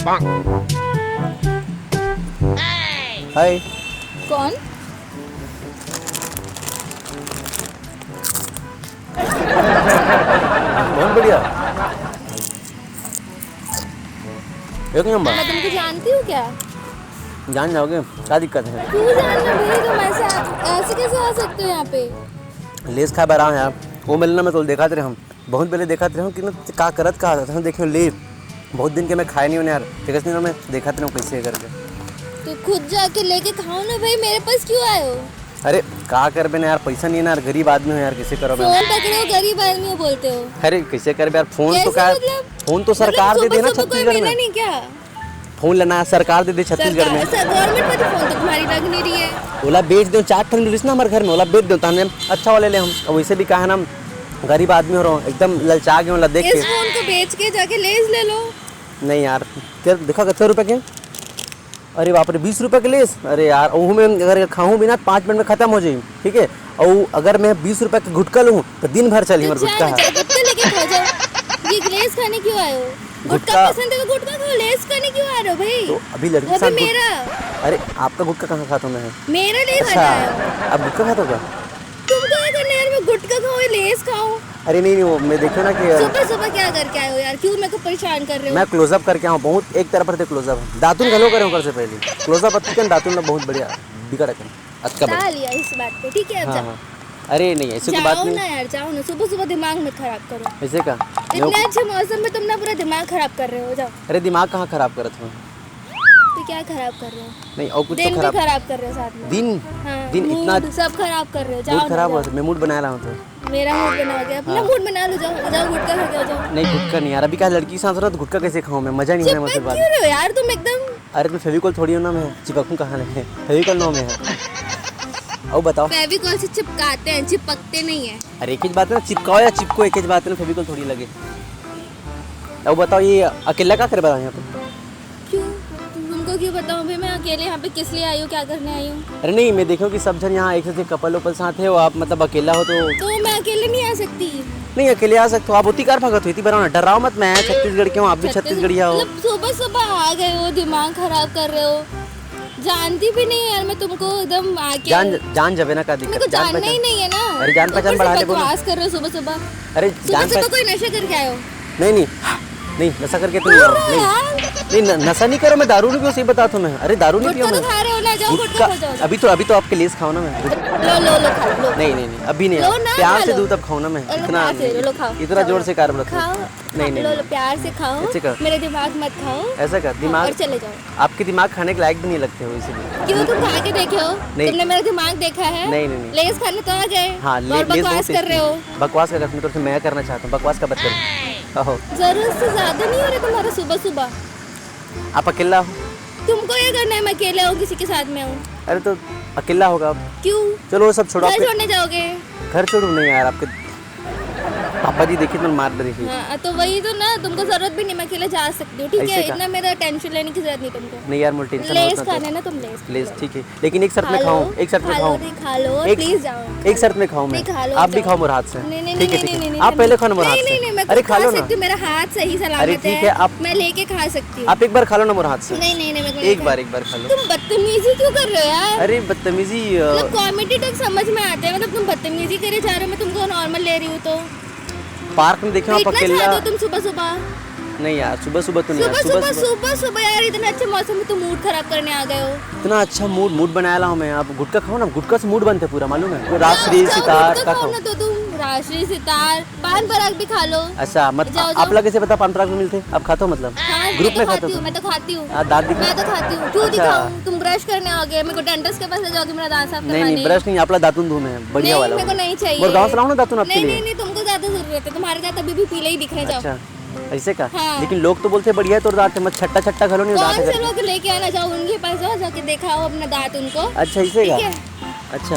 हाय। कौन? बहुत बढ़िया, एक नंबर। मैं तुमको जानती हूँ क्या? जान जाओगे, क्या दिक्कत है? क्यों जानना भाई, तुम ऐसे कैसे आ सकते हो यहाँ पे? लेस खा रहा हूँ यार। वो मिलना मैं तो देखा थे हम, बहुत पहले देखा थे हम कि ना का करत का था देखियो ले। बहुत दिन के मैं खाए नहीं हूँ यार, ठीक है मैं देखा थे कैसे करके। तो खुद जाके लेके खाओ ना भाई, मेरे पास क्यों आए हो? अरे का कर बे ना यार, पैसा नहीं है ना यार, गरीब आदमी हो यार, कैसे करो? फोन पकड़े हो, गरीब आदमी हो बोलते हो? अरे कैसे कर बे यार, फोन तो कैसे क्या मतलब? फोन तो सरकार दे देना सुबह कोई छत्तीसगढ़ मिला में। नहीं क्या? फोन लेना है सरकार दे दे छत्तीसगढ़ में। गवर्नमेंट में तो फोन तो तुम्हारी लग नहीं रही है। ओला बेच दो, 4 ठन मिलिस ना हमारे घर में, ओला बेच दो ताने अच्छा वाले ले हम। और वैसे भी कहा ना हम गरीब आदमी हो रहा हूँ, एकदम ललचा गए देख इस के। फोन को बेच के जाके लेस ले लो। नहीं यार, क्या देखा कितने रुपए के? अरे बाप रे, 20 रुपए के लेस। अरे यार वो मैं अगर खाऊं भी ना 5 मिनट में खत्म हो जाए, ठीक है। और अगर मैं 20 रुपए का गुटका लूँ तो दिन भर चली मेरा गुटका है। गुटका लेके खा जाओ। ये लेस खाने क्यों आए हो? गुटका पसंद है तो गुटका खाओ, लेस खाने क्यों आ रहे हो भाई? तो अभी लड़की के वो साथ भी मेरा। अरे आपका गुटका कहाँ खाता हूँ मैं? मेरा नहीं अच्छा, खाता है। आप गुटखा खाता होगा? तुम क्या करना यार, मैं गुटखा खाऊं या लेस खाऊं? अरे नहीं वो मैं देखो ना कि सुबह सुबह क्या करके आए हो यार, क्यों मेरे को परेशान कर रहे हो? मैं क्लोजअप करके आऊँ, बहुत एक तरफ से क्लोजअप दातुन घलो करे ऊपर से पहले क्लोजअप अच्छी दातुन ना बहुत बढ़िया बिगड़ है अच्छा बता लिया इस बात पे, ठीक है अब हाँ जाओ। हाँ। अरे नहीं ऐसे की बात जाओ नहीं। ना यार, जाओ ना, सुबह सुबह दिमाग मत खराब करो। ऐसे का इतने अच्छे मौसम में तुम ना पूरा दिमाग खराब कर रहे हो, जाओ। अरे दिमाग कहाँ खराब करत हूँ? तो क्या खराब कर रहे हो? नहीं और कुछ दिन तो भी खराब। खराब कर रहे हो साथ में। दिन हाँ, दिन इतना मूड सब खराब कर रहे हो, जाओ मूड ना, खराब हुआ जाओ। मैं मूड बना रहा हूँ तो। मेरा मूड बना गया, अपना मूड बना लो, जाओ जाओ गुटखा खा के आ जाओ। नहीं गुटखा नहीं यार, अभी क्या लड़की के साथ रहा तो गुटखा कैसे खाऊं मैं, मजा नहीं है मुझसे चिपक बात। क्यों रहे हो यार तुम एकदम? अरे तो फेविकॉल थोड़ी हो ना, मैं चिपकूं कहाँ लेके? फेविकॉल नो में है। और बताओ। फेविकॉल से चिपकाते हैं, चिपकते नहीं है। अरे एक ही बात है ना, चिपकाओ या चिपको एक ही बात है ना, फेविकॉल थोड़ी लगे। अब बताओ ये अकेला क्या कर रहा है यहाँ पे? क्यों? तुमको क्यों बताऊं भाई, मैं अकेले यहाँ पे किस लिए आई हूँ, क्या करने आई हूँ? अरे नहीं मैं देखो कि सब जन यहाँ एक से कपल वपल साथ है, वो आप मतलब अकेला हो तो मैं अकेले नहीं आ सकती। नहीं अकेले आ सकते हो आप, उतनी कार भगत हुई थी बराबर ना, डराओ मत, मैं छत्तीसगढ़ के हूँ, आप भी छत्तीसगढ़िया हो। मतलब सुबह सुबह आ गए हो, दिमाग खराब कर रहे हो, जानती भी नहीं यार मैं तुमको, एकदम आके जान जावे ना, का मेरे को दिक्कत? जानना ही नहीं है ना। अरे जान पहचान बढ़ा ले बोलो। बकवास कर रहे हो सुबह सुबह। अरे सुबह सुबह कोई नशा करके आए हो? नहीं नहीं नहीं नशा करके तो नहीं आओ, नहीं नशा नहीं करो, मैं दारू नहीं पीऊँ, सही बताता हूँ मैं। अरे दारू नहीं पीऊँ मैं। खा रहे हो ना, जाओ गुटखा खा जाओ। अभी तो आपके लेस खाओ ना मैं। लो लो लो खा लो। नहीं नहीं नहीं अभी नहीं, लो ना, प्यार खा से लो। दूध तब खाओ ना मैं, लो, इतना खा से, लो, खाओ, इतना जोर से कार खाओ। नहीं नहीं लो लो प्यार से खाओ, ऐसे कर। मेरे दिमाग मत खाओ। ऐसा कर और दिमाग, चले जाओ। आपके दिमाग खाने के लायक भी नहीं लगते हो इसीलिए। क्यों, तुम खा के देखे हो? नहीं। तुमने मेरा दिमाग देखा है? नहीं नहीं नहीं लेस खाने तो आ गए। हाँ और बकवास कर रहे हो। बकवास कर रहे हो, मैं करना चाहता हूँ, बकवास का बात करो। जरूरत से ज्यादा नहीं हो रहा तुम्हारा सुबह सुबह? आप अकेला हो? तुमको ये करना है मैं अकेले हूँ किसी के साथ में हूँ? अरे तो अकेला होगा आप। क्यों? चलो वो सब छोड़ो, घर छोड़ने जाओगे? घर छोड़ो नहीं यार, आपके पापा जी देखिए तो मार देंगे। हाँ तो वही तो ना, तुमको जरूरत भी नहीं, मैं अकेले जा सकती हूँ, ठीक है? ऐसे का? इतना मेरा टेंशन लेने की जरूरत नहीं तुमको। नहीं यार मुझे टेंशन लेस होता खाने ना तुम, लेस लेस ठीक है, लेकिन एक शर्त में खाऊं, एक शर्त में खाऊं, खा लो एक- प्लीज जाओ। एक शर्त में खाऊं मैं, नहीं, खा लो, आप भी जाओ। खाओ मेरे हाथ से। नहीं नहीं ठीक है नहीं ठीक नहीं है, आप पहले खाओ मेरे हाथ नहीं से। नहीं, मैं अरे खा लो सकती ना, हूँ, मेरा हाथ सही अरे सलामत ठीक है, आप मैं लेके खा सकती हूँ। आप एक बार खा लो ना मेरे हाथ से। नहीं नहीं नहीं, एक बार खा लो। तुम बदतमीजी क्यों कर रहे हो यार? अरे बदतमीजी मतलब कॉमेडी तक समझ में आते हैं, मतलब तुम बदतमीजी करे जा रहे हो, मैं तुमको नॉर्मल ले रही हूँ तो पार्क में देखे आप इतना अकेला। चाहते हो तुम सुबह सुबह? नहीं यार सुबह सुबह तो नहीं यार, सुबह सुबह यार, इतने अच्छे मौसम में तुम मूड खराब करने आ गए हो। इतना अच्छा मूड बनाया ला हूं मैं। आप गुटखा खाओ ना, गुटखा से मूड बनते पूरा, मालूम है? वो राजश्री सितार का खाओ ना, तो तुम राजश्री सितार पान पराग भी खा लो। अच्छा मत जाओ, आप लोग कैसे पता पान पराग में मिलते? आप खाते हो मतलब ग्रुप में खाते हो? मैं तो खाती हूँ। दांत दिखा। मैं तो खाती हूँ, क्यों अच्छा। दिखाऊं? तुम ब्रश करने आओगे, मेरे को डेंटिस्ट के पास ले जाओगे मेरा दांत साफ नहीं करवाने? नहीं ब्रश नहीं, आपला दातुन धोना है बढ़िया वाला। मेरे को नहीं चाहिए। और गाँव से लाऊं ना दातुन आपके नहीं लिए? नहीं नहीं, तुमको ज्यादा जरूरत है, तुम्हारे दांत अभी भी पीले ही दिख रहे, जाओ। अच्छा ऐसे का? हाँ। लेकिन लोग तो बोलते बढ़िया है तो दांत है, मत छट्टा छट्टा खा लो नहीं कौन दांत से है। लोग लेके आना, जाओ उनके पास, जाओ जाके दिखाओ अपना दांत उनको। अच्छा ऐसे का? ठीक है? अच्छा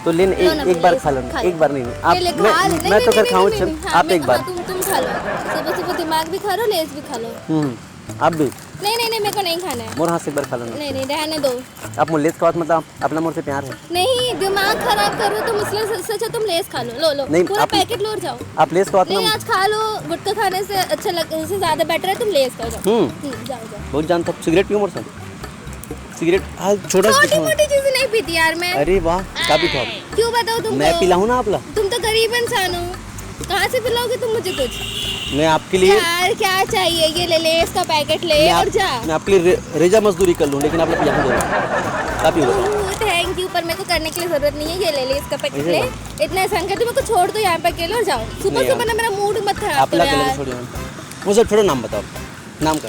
तो लेन लो ना, एक बार please, खा लो, खा लो। एक बार नहीं आप ले, खा ले। मैं तो कर खाऊं, नहीं, चल नहीं, हाँ, आप एक बार। तुम खा लो, सुबह सुबह दिमाग भी खा लो, लेस भी खा लो। आप भी नहीं नहीं नहीं मेरे को नहीं खाना है। मोर हाथ से एक बार खा लेना। नहीं नहीं रहने दो। आप मोर लेस खाओ मतलब अपना मोर से प्यार है। नहीं दिमाग खराब करो तुम, इसलिए सोचा तुम लेस खा लो। लो नहीं, पूरा आप- पैकेट लो और जाओ। आप लेस खाओ नहीं ना। आज खा लो, गुटखा खाने से अच्छा इससे ज्यादा बेटर है तुम लेस खाओ। जाओ जाओ जाओ। बहुत जानता हूँ। सिगरेट पियो मोर से। सिगरेट आज छोटा छोटी मोटी चीजें नहीं पीती यार मैं। अरे वाह क्या पीते हो आप? क्यों बताओ तुमको? मैं पिलाऊं ना आपला? तुम तो गरीब इंसान हो, कहाँ से पिलाओगे तुम मुझे कुछ? मैं आपके लिए यार क्या चाहिए, ये ले ले इसका पैकेट ले और जा। मैं आपके लिए रेजा मजदूरी कर लूँ लेकिन आप लोग यहाँ दो काफी होगा। थैंक यू, पर मेरे को करने के लिए जरूरत नहीं है। ये ले ले इसका पैकेट ऐसे ले। ना? इतना एहसान करते मेरे को छोड़ दो यहाँ पे अकेले और जाओ। सुबह नहीं सुबह ना मेरा मूड मत खराब आप करो ला के यार। छोड़िए मुझे छोड़ो। नाम बताओ नाम का।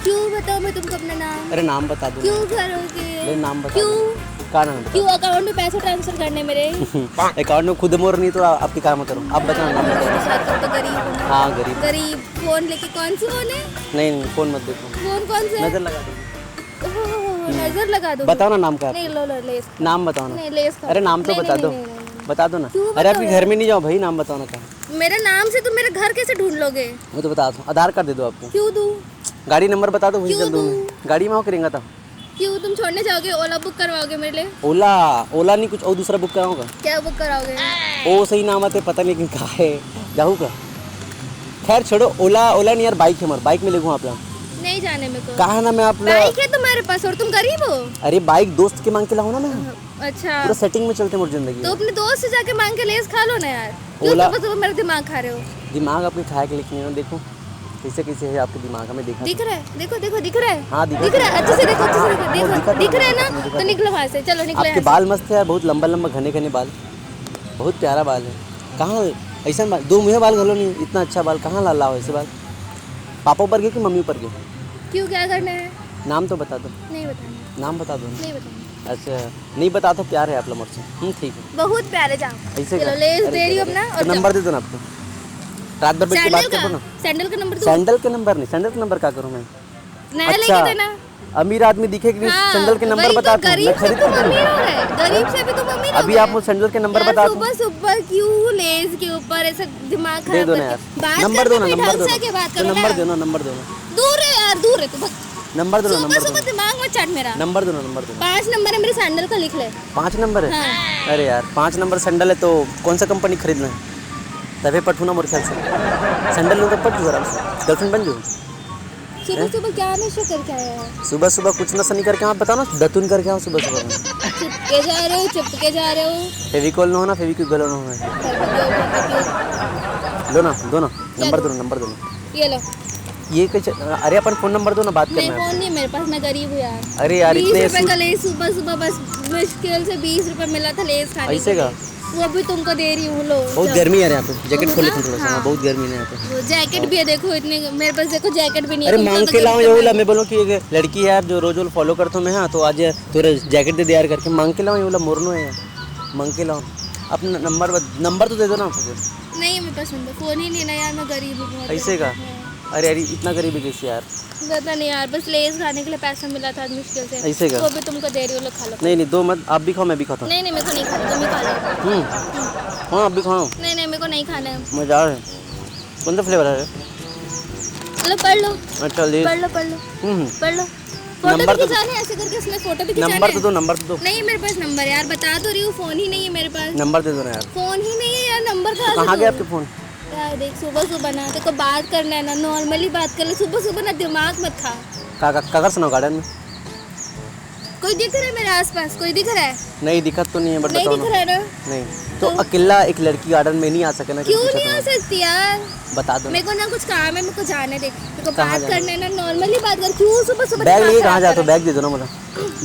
क्यों बताओ मैं तुमको अपना नाम? अरे नाम बता दो। क्यों करोगे? अरे नाम बता क्यों दो। का नाम क्यों अकाउंट में पैसे ट्रांसफर करने मेरे? बता। अकाउंट में खुद मोर नहीं तो आपकी काम करो। आप बताओ नाम बताओ। मेरे साथ तुम तो गरीब हो ना। हाँ गरीब। गरीब फोन लेके कौन सी फोन है? नहीं फोन मत देखो। फोन कौन सा है? नजर लगा दो। ओह, नजर लगा दो। बताओ ना नाम का। नहीं लो लो लेस। नाम बताओ ना। नहीं लेस खाओ। अरे नाम तो नहीं, बता नहीं, दो। नहीं, नहीं, नहीं। बता दो ना। क्यों अरे आपके बताओ घर में नहीं जाओ भाई। नाम बताओ ना कहाँ। मेरे नाम से तुम मेरे घर कैसे ढूंढ लोगे? मैं तो बता दूँ। आधार कार्ड दे दो आपको। क्यों दूं? गाड़ी नंबर बता दो वही क्यों चल दूँ दूँ? मैं। गाड़ी में हो करेंगे था। क्यों तुम छोड़ने जाओगे? ओला बुक करवाओगे मेरे लिए? ओला ओला नहीं कुछ और दूसरा बुक कराऊंगा। क्या बुक कराओगे? ओ सही नाम आते पता नहीं लेकिन कहाँ है जाऊँ का। खैर छोड़ो। ओला ओला नहीं यार बाइक है हमारे। बाइक में लिखूँ आप लोग नहीं जाने मेरे को। कहा है ना मैं आप बाइक है तुम्हारे पास और तुम गरीब हो? अरे बाइक दोस्त के मांग के लाऊं ना मैं। अच्छा पूरा सेटिंग में चलते मोर जिंदगी तो अपने दोस्त से जाके मांग के लेस खा लो ना यार। क्यों ओला- सुबह सुबह मेरा दिमाग खा रहे हो? दिमाग अपने खाए के लेकिन है, देखो कैसे कैसे है आपके दिमाग में देखा। दिख रहा है? देखो देखो दिख रहा है? हाँ, दिख दिख रहा है। अच्छे से देखो, अच्छे से देखो। दिखा देखो तो दिख रहा है मुझे ना? दिखा तो निकलो वहाँ से, चलो निकलो आपके यहाँ बाल मस्त है यार। बहुत लंबा लंबा घने घने बाल। बहुत प्यारा बाल है। कहाँ ऐसा बाल? दो मुँह बाल घलो नहीं इतना अच्छा बाल कहाँ ला लाओ ऐसे बाल? पापा ऊपर गए कि मम्मी ऊपर गए? से। क्यों क्या करना है? नाम तो बता दो। नहीं बताना। नाम बता दो ना। नहीं बताना। अच्छा नहीं बता तो प्यार है आप लोग मुझसे। ठीक है बहुत प्यारे जाओ। ऐसे चलो का? लेस अरे दे रही हो अरे, अपना तो और जाओ। नंबर दे दो ना आपको। रात भर बैठ के बात सैंडल करो ना। का? सैंडल का नंबर दो। सैंडल के नंबर नहीं। सैंडल का नंबर क्या करूँ मैं? नया लेके देना। अमीर आदमी दिखे कि नहीं हाँ, सैंडल के नंबर वही तो बता दूं। मैं गरीब से खरीद तुम के दूं। अमीर हो गए। गरीब से भी तुम अमीर हो अभी गए। आप मुझे सैंडल के नंबर यार बता दो। सुबह सुबह क्यों लेस के ऊपर ऐसा दिमाग दे खराब दो ना यार। करके बात नंबर दो ना। करना नंबर ढंग दो से आके बात तो करो नंबर ना। दो ना। नंबर दो ना। दूर है यार, दूर है तू। नंबर दो ना। सुबह नंबर दो सुबह ना। दिमाग मत चाट मेरा। नंबर दो ना। नंबर दो ना। 5 नंबर है मेरे सैंडल का, लिख ले। 5 नंबर है। हाँ। अरे यार 5 नंबर सैंडल है तो कौन सा कंपनी खरीदना है? तभी पटू ना मोर ख्याल से। सैंडल लो तो पट जू आराम से। गर्लफ्रेंड बन जाओ। सुबह सुबह क्या नशा करके आया है? सुबह सुबह कुछ नशा नहीं करके आप बताओ ना। दतुन करके आओ सुबह सुबह में। चिपके जा रहे हो, चिपके जा रहे हो। फेविकॉल ना हो ना। फेविक्विक गलो ना हो। लो ना दो ना। नंबर दो ना। नंबर दो ना। ये लो। ये कैसे? अरे अपन फोन नंबर दो ना। बात नहीं करना है। फोन नहीं मेरे पास, मैं गरीब हूँ यार। अरे यार 20 इतने रुपए का लेस सुबह सुबह बस मुश्किल से 20 रुपए मिला था लेस खाने ऐसे के का? लिए। वो भी तुमको दे रही हूँ। लो बहुत जाओ। गर्मी है यहाँ पे। जैकेट खोले थे थोड़ा सा। हाँ। बहुत गर्मी है यहाँ पे। वो जैकेट भी है देखो, इतने मेरे पास देखो जैकेट भी नहीं है। अरे तुमको मांग तो के लाओ गरीब ये तो बोला। मैं बोलूँ कि एक लड़की है यार जो रोज रोज फॉलो करता हूँ मैं। हाँ तो आज थोड़ा जैकेट दे यार करके मांग के लाओ। ये बोला मोरनो है यार। मांग के लाओ अपना नंबर तो दे दो ना आपको। नहीं मेरे पास नंबर, फोन ही नहीं ना यार, मैं गरीब हूँ बहुत। ऐसे का? अरे अरे इतना गरीबी कैसे यार? पता नहीं यार, बस लेस खाने के लिए पैसा मिला था मुश्किल से। ऐसे का? वो भी तुमको दे रही हो, लो खा लो। नहीं नहीं दो मत। आप भी खाओ मैं भी खाता हूँ। नहीं नहीं मेरे को नहीं खाना, तुम ही खा लो। हाँ आप भी खाओ। नहीं नहीं मेरे को नहीं खाना है। मजा आ रहा है। कौन सा फ्लेवर है? लो पढ़ लो, अच्छा ले। पढ़ लो, पढ़ लो, पढ़ लो। फोटो नंबर भी तो- खिंचाने हैं, ऐसे करके इसमें फोटो भी खिंचाने नंबर तो हैं। दो। नंबर तो दो। नहीं मेरे पास नंबर यार, बता तो रही हूँ, फोन ही नहीं है मेरे पास। नंबर दे दो ना यार। फोन ही नहीं है यार, नंबर कहाँ से कहाँ गए दूँ? आपके फोन? यार देख सुबह सुबह ना तेरे को बात करना है ना, नॉर्मली बात कर ले। सुबह सुबह ना दिमाग मत खा। काकर सुनाओ गार्डन में। कोई दिख रहा है मेरे आसपास? कोई दिख रहा है? नहीं दिक्कत तो नहीं है बट नहीं बताओ दिख ना। रहा है ना? नहीं तो अकेला एक लड़की गार्डन में नहीं आ सके ना? क्यों पूछा नहीं आ तुम्हें। सकती यार? बता दो ना। मेरे को ना कुछ काम है, मेरे को जाने दे। मेरे को कहाँ बात जाना? करना है ना, नॉर्मली बात कर। क्यों सुबह सुबह बैग दिमाग लेके खराब कहाँ जाते हो? कर रहा बैग दे दो ना मुझे।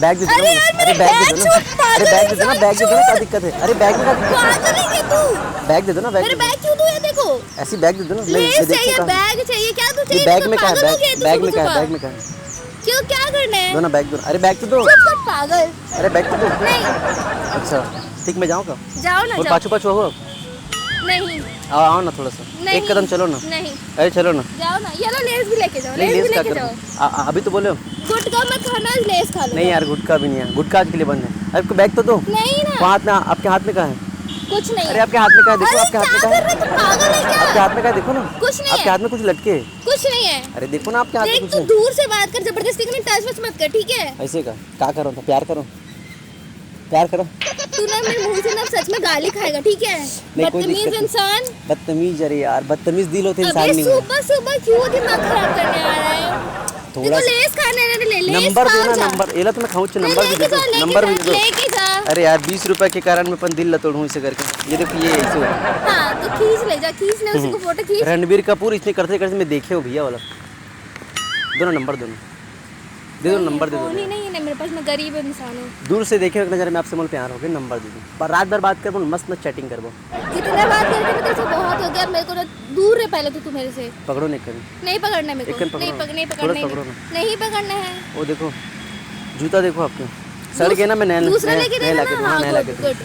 बैग दे दो ना अरे मुझे। यार, अरे मेरे बैग दे बैग दो ना। छूट, पागल अरे बैग दे दो ना। इंसान, बैग दे दो ना। क्या छूट। दिक्कत है? अरे बैग में क्या दिक्कत है? पागल है क्या तू? बैग दे दो ना। बैग मेरे दे दो। बैग क्यों दूँ ये देखो? ऐसी बैग दे दो ना। लेस देख चाहिए, सकता हूँ। बैग चाहिए, क्या तू ये चाहिए? बैग तू में क्या है? पागल हो गया तू बैग में सुबह क्या है? सुबह? बैग में क्या है? क्यों क्या करना है? दो ना बैग दो। अरे बैग तो दो। चुप कर पागल। अरे बैग तो दो। नहीं अच्छा ठीक मैं जाऊँ का? जाओ ना, और जाओ। पाछू पाछू हो। नहीं आओ ना थोड़ा सा। नहीं एक कदम चलो ना। नहीं अरे चलो ना। जाओ ना, ये लो लेस भी लेके जाओ, नहीं लेस भी लेस क्या लेके करो? जाओ। अभी तो बोले हो। गुटखा मत खाना, लेस खा लो। नहीं यार गुटखा भी नहीं है। गुटखा आज के लिए बंद है। आपको बैग तो दो। नहीं वो ना, हाथ में आपके हाथ में कहाँ है? कुछ नहीं अरे है। आपके हाथ में क्या है? देखो अरे आपके हाथ में क्या क्या कर है? रहे तू? पागल है आपके क्या? हाथ में क्या है? देखो ना। कुछ नहीं आपके है, हाथ में कुछ लटके है। कुछ कुछ नहीं है। अरे देखो ना आपके हाथ में देख कुछ तू है। दूर से बात कर, जबरदस्ती कभी टच वच मत कर, ठीक है? ऐसे का क्या करो था, प्यार करो, प्यार करो। तू ना मेरे मुंह से ना सच में गाली खाएगा, ठीक है? नहीं, कोई बदतमीज दिक्कत नहीं। इंसान। बदतमीज, अरे यार बदतमीज दिल होते इंसान अबे नहीं है। सुबह सुबह क्यों दिमाग खराब करने आ रहा है? थोड़ा देखो सा लेस खाने ने ले लेस नंबर दो खाओ ना, जा। नंबर ये ला तो मैं खाऊं, नहीं, नंबर भी दे दो, नंबर भी दे दो। लेके जा। अरे यार 20 रुपए के कारण मैं अपन दिल लतोड़ूं इसे करके। ये देखो ये ऐसे हो रहा है। हाँ तो खींच ले जा, खींच ले उसको, फोटो खींच। रणबीर कपूर इसने करते करते मैं देखे हो भैया वाला। दोनों नंबर दोनों दे दो, नंबर दे फोन ही दो। नहीं है ना मेरे पास, मैं गरीब इंसान हूँ। दूर से देखे एक नजर में आपसे मोल प्यार हो गया, नंबर दे दो। पर रात भर बात कर, मस्त मस्त चैटिंग करबो। इतना बात करके मैं तेरे से बहुत हो गया, मेरे को ना दूर रह पहले तो तू मेरे से। पकड़ो नहीं करें, नहीं पकड़ना मेरे एक को, कन नहीं पकड़ो, नहीं थोड़ा पकड़ना पकड़ो है, ना। नहीं पकड़ना है। वो देखो जूता देखो आपके सड़ गए ना, मैं नया दूसरा लेके नया देना लाके ना। दूँ, हाँ नया लाके दूँ, गुड,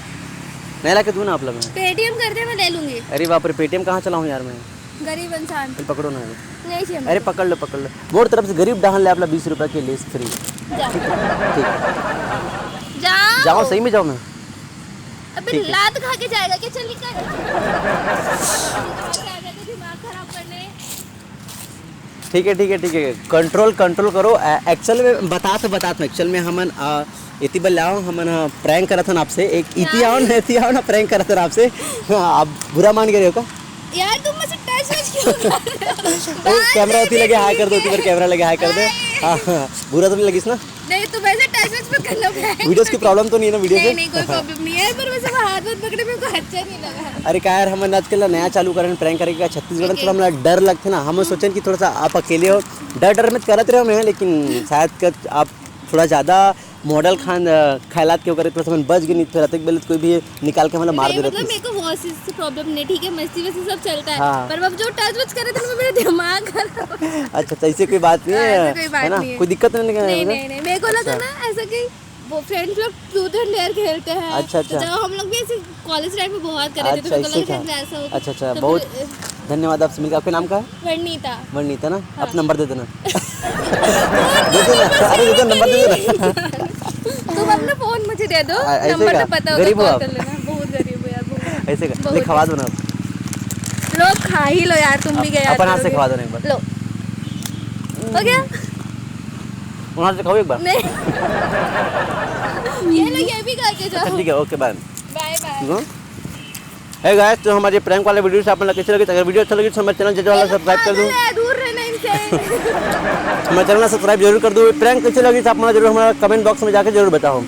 नया लाके दूँ ना आप लोग। पेटीएम कर दे, मैं ले लूंगी। अरे बाप रे, पेटीएम कहाँ चलाऊँ यार मैं। गरीब इंसान फिर पकड़ो ना। नहीं चाहिए अरे पकड़ लो पकड़ लो, मोर तरफ से गरीब डाहन ले आप 20 रुपए के लेस फ्री। जा ठीक, जाओ जाओ सही में जाओ मैं। अबे ठीक है। लात खा के जाएगा क्या? चल निकल। दिमाग खराब करने। ठीक है ठीक है ठीक है, कंट्रोल कंट्रोल करो। एक्चुअल में बतात एक्चुअल में हमन इति बल लाओ हमन प्रैंक करत हन आपसे, एक इति आओ ना प्रैंक करत हन आपसे। आप बुरा मान गए हो का? यार तुम मुझसे टच वच क्यों कर रहे हो? कैमरा होती लगे हाई कर दो, उसी पर कैमरा लगे हाई कर दे। हाँ बुरा तो नहीं लगिस ना? नहीं तुम ऐसे टच वच मत करना भाई। वीडियोस की प्रॉब्लम तो नहीं है ना वीडियो नहीं से? नहीं कोई प्रॉब्लम नहीं है, पर वैसे वो हाथ पकड़े मेरे को अच्छा नहीं लगा। अरे क्या यार, हम आजकल नया चालू करें प्रैंक करेगा छत्तीसगढ़ में, थोड़ा हमरा डर लगते ना। हम सोचें कि थोड़ा सा आप अकेले हो, डर में करते रहो मैं, लेकिन शायद आप थोड़ा ज़्यादा मॉडल ख्यालात के करे, थोड़ा सा बच गए, नहीं तो रहते बेल कोई भी निकाल के मतलब मार दे मतलब मेरे को बहुत सी प्रॉब्लम नहीं, ठीक है, मस्ती वस्ती सब चलता है। हाँ। पर अब जो टच वच करे तो मेरा दिमाग खराब। अच्छा अच्छा, ऐसे कोई बात नहीं ऐसे कोई है, बात है ना? नहीं है। कोई दिक्कत नहीं है? नहीं नहीं नहीं, मेरे को लगा अच्छा। ना ऐसा कि वो फ्रेंड्स लोग ट्रूथ एंड डेयर खेलते हैं। अच्छा, तो अच्छा। जब हम लोग भी ऐसे कॉलेज टाइम में बहुत कर रहे थे, अच्छा, तो मेरे को ऐसे लगा था। शायद ऐसा होता। अच्छा अच्छा, तो बहुत फिर, धन्यवाद आपसे मिलकर। आपके नाम का है? वर्णिता। वर्णिता ना? आप नंबर दे देना। दे देना, अरे दे दो, नंबर दे देना। तुम अपना फोन मुझे दे दो, ऐसे नंबर का? तो पता होगा, गरीब हो कॉल आप? कर लेना। बहुत गरीब हो यार, बहुत। ऐसे का बहुत ले, खवा दो ना। लो खा ही लो यार, तुम भी गया अपन हाथ से खवा दो ना एक बार। लो हो गया? वहाँ से खाओ एक बार। नहीं ये लो, ये भी खा के अच्छा जाओ। ठीक है, okay bye. Bye bye. Hey guys, तो हमारे प्रैंक वाले वीडियो से आप लोग कैसे लगे? अगर वीडियो अच्छा लगे तो हमारे चैनल जल्द वाला सब्सक्राइब कर दो। दूर रहना इनसे। हमारे चैनल सब्सक्राइब जरूर कर दो। प्रैंक कैसे लगी तो आप मुझे जरूर हमारा कमेंट बॉक्स में जाकर जरूर बताओ।